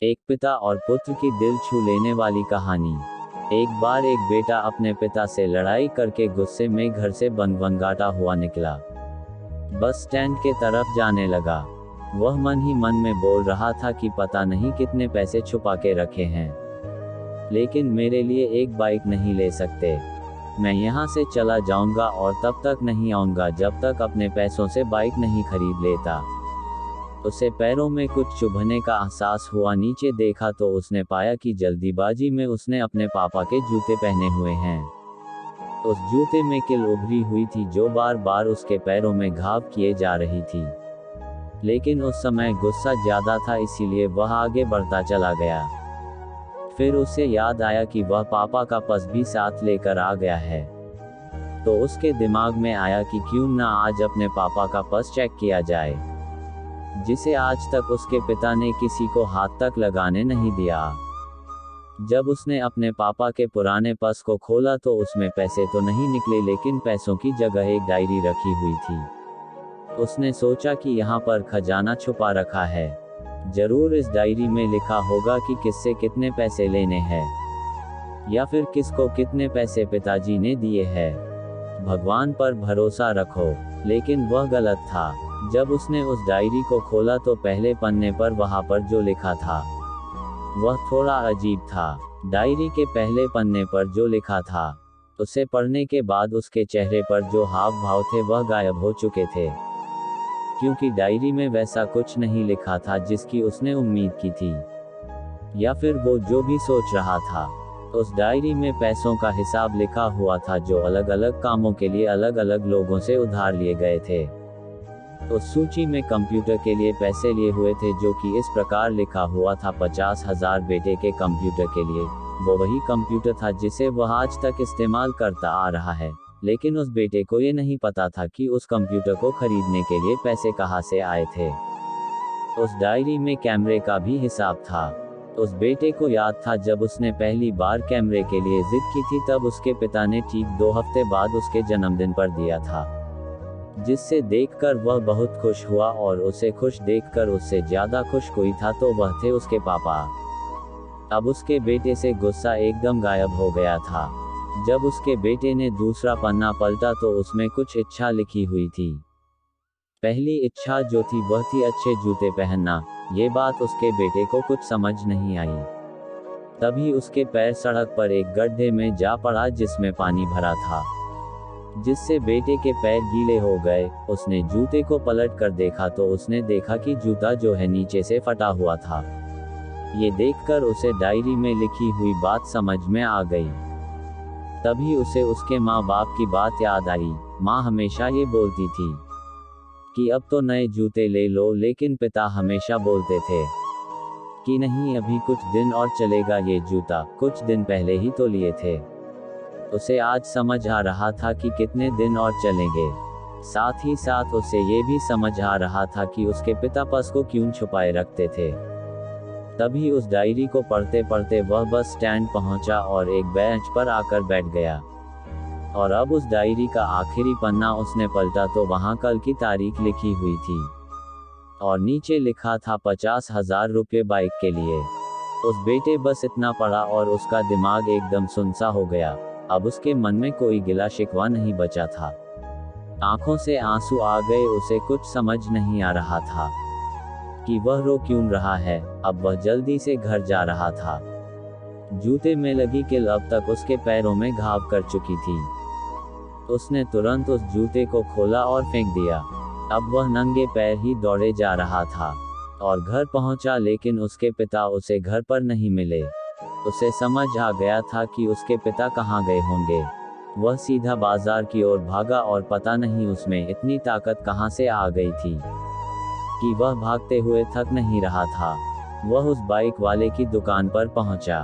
एक पिता और पुत्र की दिल छू लेने वाली कहानी। एक बार एक बेटा अपने पिता से लड़ाई करके गुस्से में घर से बनगाटा हुआ निकला। बस स्टैंड के तरफ जाने लगा। वह मन ही मन में बोल रहा था कि पता नहीं कितने पैसे छुपा के रखे हैं, लेकिन मेरे लिए एक बाइक नहीं ले सकते। मैं यहाँ से चला जाऊंगा और तब तक नहीं आऊंगा जब तक अपने पैसों से बाइक नहीं खरीद लेता। उसे पैरों में कुछ चुभने का एहसास हुआ। नीचे देखा तो उसने पाया कि जल्दीबाजी में उसने अपने पापा के जूते पहने हुए हैं। उस जूते में कील उभरी हुई थी जो बार बार उसके पैरों में घाव किए जा रही थी, लेकिन उस समय गुस्सा ज्यादा था इसीलिए वह आगे बढ़ता चला गया। फिर उसे याद आया कि वह पापा का पर्स भी साथ लेकर आ गया है, तो उसके दिमाग में आया कि क्यों ना आज अपने पापा का पर्स चेक किया जाए, जिसे आज तक उसके पिता ने किसी को हाथ तक लगाने नहीं दिया। जब उसने अपने पापा के पुराने पर्स को खोला तो उसमें पैसे तो नहीं निकले, लेकिन पैसों की जगह एक डायरी रखी हुई थी। उसने सोचा कि यहाँ पर खजाना छुपा रखा है, जरूर इस डायरी में लिखा होगा कि किससे कितने पैसे लेने हैं, या फिर किसको कितने पैसे पिताजी ने दिए हैं। भगवान पर भरोसा रखो। लेकिन वह गलत था। जब उसने उस डायरी को खोला तो पहले पन्ने पर वहां पर जो लिखा था वह थोड़ा अजीब था। डायरी के पहले पन्ने पर जो लिखा था, उसे पढ़ने के बाद उसके चेहरे पर जो हाव भाव थे वह गायब हो चुके थे, क्योंकि डायरी में वैसा कुछ नहीं लिखा था जिसकी उसने उम्मीद की थी, या फिर वो जो भी सोच रहा था। उस डायरी में पैसों का हिसाब लिखा हुआ था जो अलग अलग कामों के लिए अलग अलग लोगों से उधार लिए गए थे। उस सूची में कंप्यूटर के लिए पैसे लिए हुए थे, जो कि इस प्रकार लिखा हुआ था 50,000 बेटे के कंप्यूटर के लिए। वो वही कंप्यूटर था जिसे वह आज तक इस्तेमाल करता आ रहा है, लेकिन उस बेटे को ये नहीं पता था कि उस कंप्यूटर को खरीदने के लिए पैसे कहाँ से आए थे। उस डायरी में कैमरे का भी हिसाब था। उस बेटे को याद था जब उसने पहली बार कैमरे के लिए जिद की थी, तब उसके पिता ने ठीक 2 हफ्ते बाद उसके जन्मदिन पर दिया था, जिससे देखकर वह बहुत खुश हुआ, और उसे खुश देखकर उससे ज्यादा खुश कोई था तो वह थे उसके पापा। अब उसके बेटे से गुस्सा एकदम गायब हो गया था। जब उसके बेटे ने दूसरा पन्ना पलटा तो उसमें कुछ इच्छा लिखी हुई थी। पहली इच्छा जो थी वह थी अच्छे जूते पहनना। ये बात उसके बेटे को कुछ समझ नहीं आई। तभी उसके पैर सड़क पर एक गड्ढे में जा पड़ा जिसमें पानी भरा था, जिससे बेटे के पैर गीले हो गए। उसने जूते को पलट कर देखा तो उसने देखा कि जूता जो है नीचे से फटा हुआ था। ये देखकर उसे डायरी में लिखी हुई बात समझ में आ गई। तभी उसे उसके माँ बाप की बात याद आई। माँ हमेशा ये बोलती थी कि अब तो नए जूते ले लो, लेकिन पिता हमेशा बोलते थे कि नहीं, अभी कुछ दिन और चलेगा ये जूता, कुछ दिन पहले ही तो लिए थे। उसे आज समझ आ रहा था कि कितने दिन और चलेंगे। साथ ही साथ उसे ये भी समझ आ रहा था कि उसके पिता पर्स को क्यों छुपाए रखते थे। तभी उस डायरी को पढ़ते पढ़ते वह बस स्टैंड पहुंचा और एक बेंच पर आकर बैठ गया। और अब उस डायरी का आखिरी पन्ना उसने पलटा तो वहां कल की तारीख लिखी हुई थी, और नीचे लिखा था 50,000 रुपये बाइक के लिए। उस बेटे बस इतना पढ़ा और उसका दिमाग एकदम सुनसा हो गया। अब उसके मन में कोई गिला शिकवा नहीं बचा था। आंखों से आंसू आ गए। उसे कुछ समझ नहीं आ रहा था कि वह रो क्यों रहा है। अब वह जल्दी से घर जा रहा था। जूते में लगी कील अब तक उसके पैरों में घाव कर चुकी थी। उसने तुरंत उस जूते को खोला और फेंक दिया। अब वह नंगे पैर ही दौड़े जा रहा था और घर पहुंचा, लेकिन उसके पिता उसे घर पर नहीं मिले। उसे समझ आ गया था कि उसके पिता कहाँ गए होंगे। वह सीधा बाजार की ओर भागा और पता नहीं उसमें इतनी ताकत कहाँ से आ गई थी कि वह भागते हुए थक नहीं रहा था। वह उस बाइक वाले की दुकान पर पहुंचा।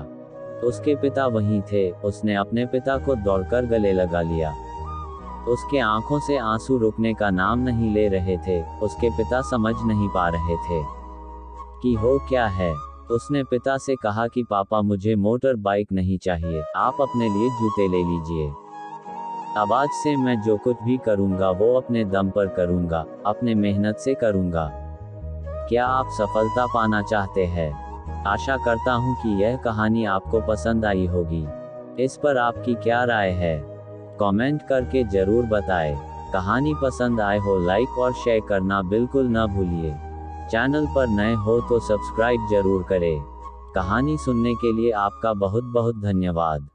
उसके पिता वहीं थे। उसने अपने पिता को दौड़कर गले लगा लिया। उसके आंखों से आंसू रुकने का नाम नहीं ले रहे थे। उसके पिता समझ नहीं पा रहे थे कि हो क्या है। उसने पिता से कहा कि पापा, मुझे मोटर बाइक नहीं चाहिए, आप अपने लिए जूते ले लीजिए। अब आज से मैं जो कुछ भी करूंगा वो अपने दम पर करूंगा, अपने मेहनत से करूंगा। क्या आप सफलता पाना चाहते हैं? आशा करता हूँ कि यह कहानी आपको पसंद आई होगी। इस पर आपकी क्या राय है, कमेंट करके जरूर बताएं। कहानी पसंद आए हो लाइक और शेयर करना बिल्कुल न भूलिए। चैनल पर नए हो तो सब्सक्राइब जरूर करें। कहानी सुनने के लिए आपका बहुत बहुत धन्यवाद।